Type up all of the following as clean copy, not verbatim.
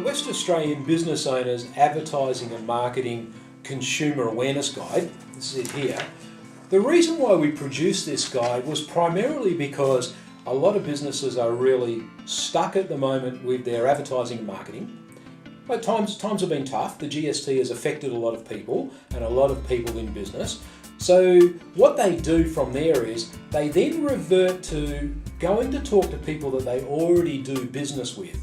West Australian Business Owners Advertising and Marketing Consumer Awareness Guide. This is it here. The reason why we produced this guide was primarily because a lot of businesses are really stuck at the moment with their advertising and marketing. But times have been tough. The GST has affected a lot of people and a lot of people in business. So what they do from there is they then revert to going to talk to people that they already do business with.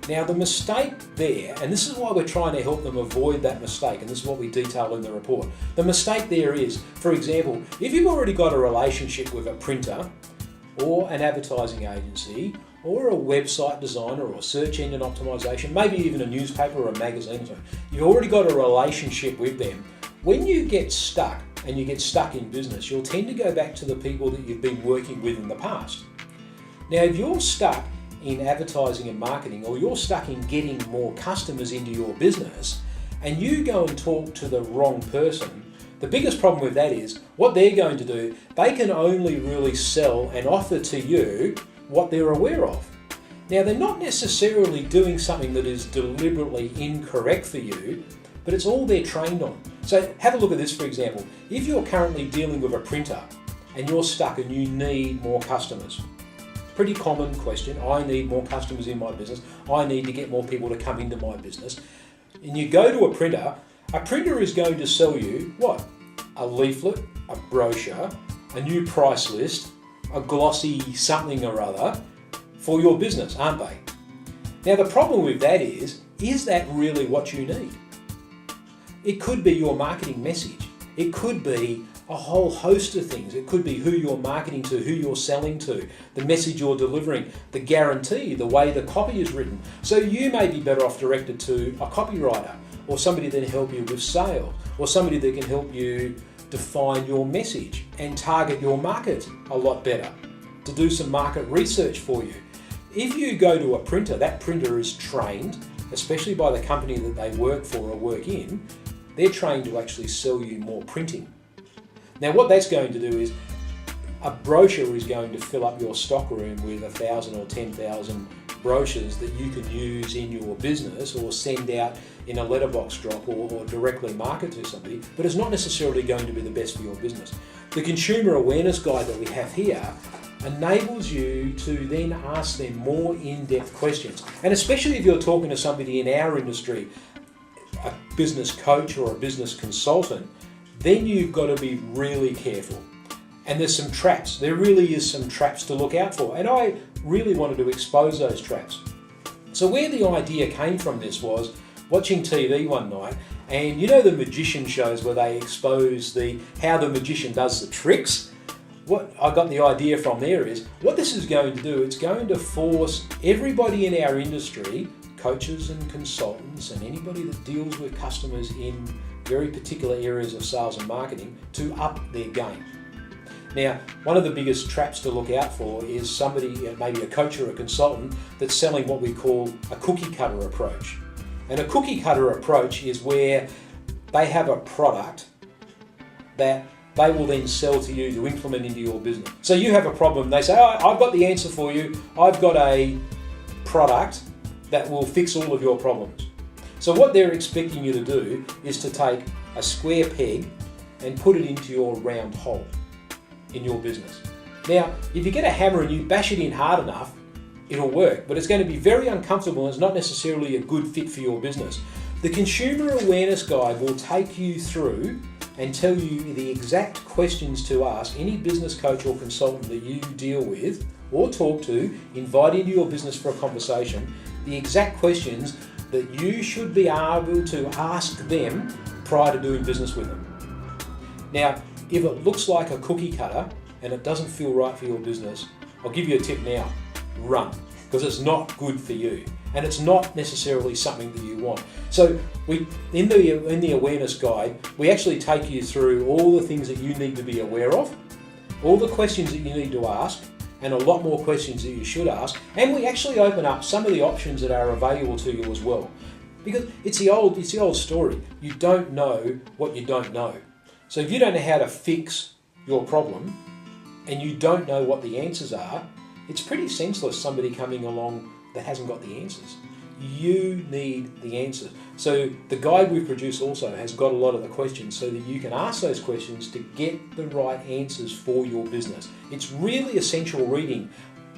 Now the mistake there, and this is why we're trying to help them avoid that mistake, and this is what we detail in the report. The mistake there is, for example, if you've already got a relationship with a printer or an advertising agency or a website designer or search engine optimization, maybe even a newspaper or a magazine, you've already got a relationship with them. When you get stuck and you get stuck in business, you'll tend to go back to the people that you've been working with in the past. Now, if you're stuck in advertising and marketing, or you're stuck in getting more customers into your business, and you go and talk to the wrong person, the biggest problem with that is what they're going to do, they can only really sell and offer to you what they're aware of. Now, they're not necessarily doing something that is deliberately incorrect for you, but it's all they're trained on. So have a look at this, for example. If you're currently dealing with a printer and you're stuck and you need more customers, pretty common question, I need more customers in my business, I need to get more people to come into my business, and you go to a printer is going to sell you what? A leaflet, a brochure, a new price list, a glossy something or other for your business, aren't they? Now the problem with that is that really what you need? It could be your marketing message. It could be a whole host of things. It could be who you're marketing to, who you're selling to, the message you're delivering, the guarantee, the way the copy is written. So you may be better off directed to a copywriter or somebody that can help you with sales or somebody that can help you define your message and target your market a lot better, to do some market research for you. If you go to a printer, that printer is trained, especially by the company that they work for or work in, they're trained to actually sell you more printing. Now what that's going to do is a brochure is going to fill up your stock room with 1,000 or 10,000 brochures that you can use in your business or send out in a letterbox drop or directly market to somebody, but it's not necessarily going to be the best for your business. The consumer awareness guide that we have here enables you to then ask them more in-depth questions. And especially if you're talking to somebody in our industry, a business coach or a business consultant, then you've got to be really careful. And there's some traps. There really is some traps to look out for. And I really wanted to expose those traps. So where the idea came from this was watching TV one night, and you know the magician shows where they expose how the magician does the tricks? What I got the idea from there is, what this is going to do, it's going to force everybody in our industry, coaches and consultants and anybody that deals with customers in very particular areas of sales and marketing, to up their game. Now, one of the biggest traps to look out for is somebody, maybe a coach or a consultant, that's selling what we call a cookie cutter approach. And a cookie cutter approach is where they have a product that they will then sell to you to implement into your business. So you have a problem, they say, oh, I've got the answer for you. I've got a product that will fix all of your problems. So what they're expecting you to do is to take a square peg and put it into your round hole in your business. Now, if you get a hammer and you bash it in hard enough, it'll work, but it's going to be very uncomfortable and it's not necessarily a good fit for your business. The Consumer Awareness Guide will take you through and tell you the exact questions to ask any business coach or consultant that you deal with or talk to, invite into your business for a conversation, the exact questions that you should be able to ask them prior to doing business with them. Now, if it looks like a cookie cutter and it doesn't feel right for your business, I'll give you a tip now: run, because it's not good for you and it's not necessarily something that you want. So in the awareness guide, we actually take you through all the things that you need to be aware of, all the questions that you need to ask, and a lot more questions that you should ask. And we actually open up some of the options that are available to you as well. Because it's the old story. You don't know what you don't know. So if you don't know how to fix your problem and you don't know what the answers are, it's pretty senseless somebody coming along that hasn't got the answers. You need the answers. So the guide we produce also has got a lot of the questions so that you can ask those questions to get the right answers for your business. It's really essential reading,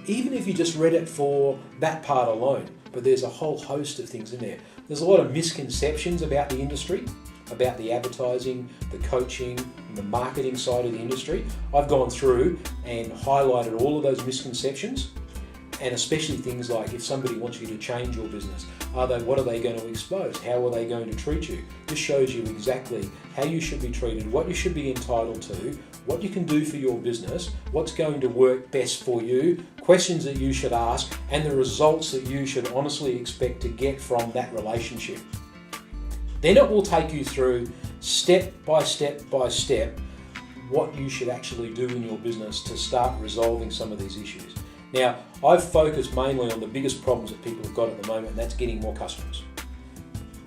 even if you just read it for that part alone. But there's a whole host of things in there. There's a lot of misconceptions about the industry, about the advertising, the coaching, and the marketing side of the industry. I've gone through and highlighted all of those misconceptions, and especially things like if somebody wants you to change your business, what are they going to expose? How are they going to treat you? This shows you exactly how you should be treated, what you should be entitled to, what you can do for your business, what's going to work best for you, questions that you should ask, and the results that you should honestly expect to get from that relationship. Then it will take you through step by step by step what you should actually do in your business to start resolving some of these issues. Now, I've focused mainly on the biggest problems that people have got at the moment, and that's getting more customers.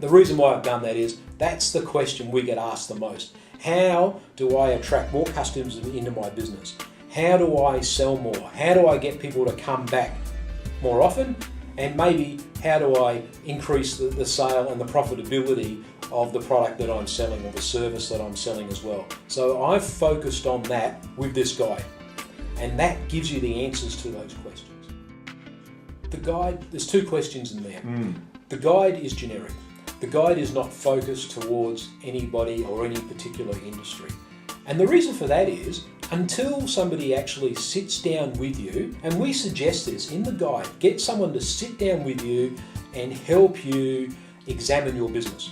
The reason why I've done that is that's the question we get asked the most. How do I attract more customers into my business? How do I sell more? How do I get people to come back more often? And maybe how do I increase the sale and the profitability of the product that I'm selling or the service that I'm selling as well? So I've focused on that with this guide. And that gives you the answers to those questions. The guide, there's 2 questions in there. The guide is generic. The guide is not focused towards anybody or any particular industry. And the reason for that is until somebody actually sits down with you, and we suggest this in the guide, get someone to sit down with you and help you examine your business.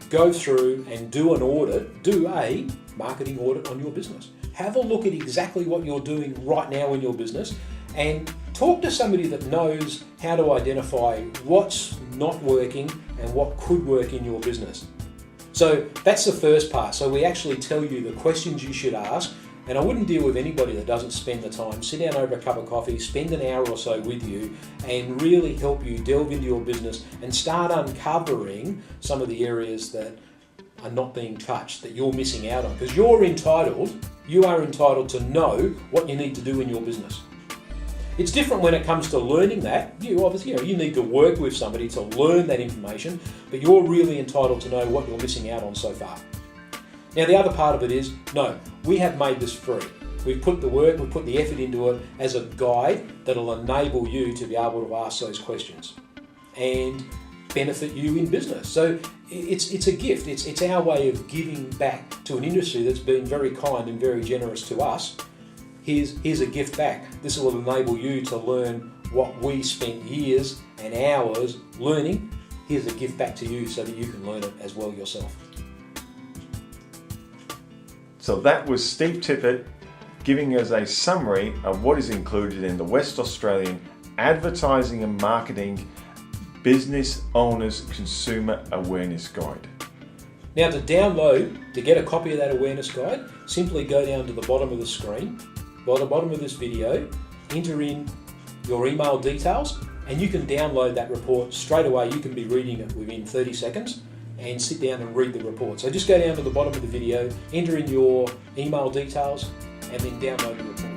Go through and do an audit, do a marketing audit on your business. Have a look at exactly what you're doing right now in your business and talk to somebody that knows how to identify what's not working and what could work in your business. So that's the first part. So we actually tell you the questions you should ask, and I wouldn't deal with anybody that doesn't spend the time, sit down over a cup of coffee, spend an hour or so with you and really help you delve into your business and start uncovering some of the areas that are not being touched, that you're missing out on, because you are entitled to know what you need to do in your business. It's different when it comes to learning that. You obviously, you need to work with somebody to learn that information, but you're really entitled to know what you're missing out on so far. Now the other part of it is, no, we have made this free. We've put the work, we've put the effort into it as a guide that'll enable you to be able to ask those questions and benefit you in business. So it's a gift. It's our way of giving back to an industry that's been very kind and very generous to us. Here's a gift back. This will enable you to learn what we spent years and hours learning. Here's a gift back to you so that you can learn it as well yourself. So that was Steve Tippett giving us a summary of what is included in the West Australian Advertising and Marketing Business Owners Consumer Awareness Guide. Now to download, to get a copy of that awareness guide, simply go down to the bottom of the screen, by the bottom of this video, enter in your email details, and you can download that report straight away. You can be reading it within 30 seconds and sit down and read the report. So just go down to the bottom of the video, enter in your email details, and then download the report.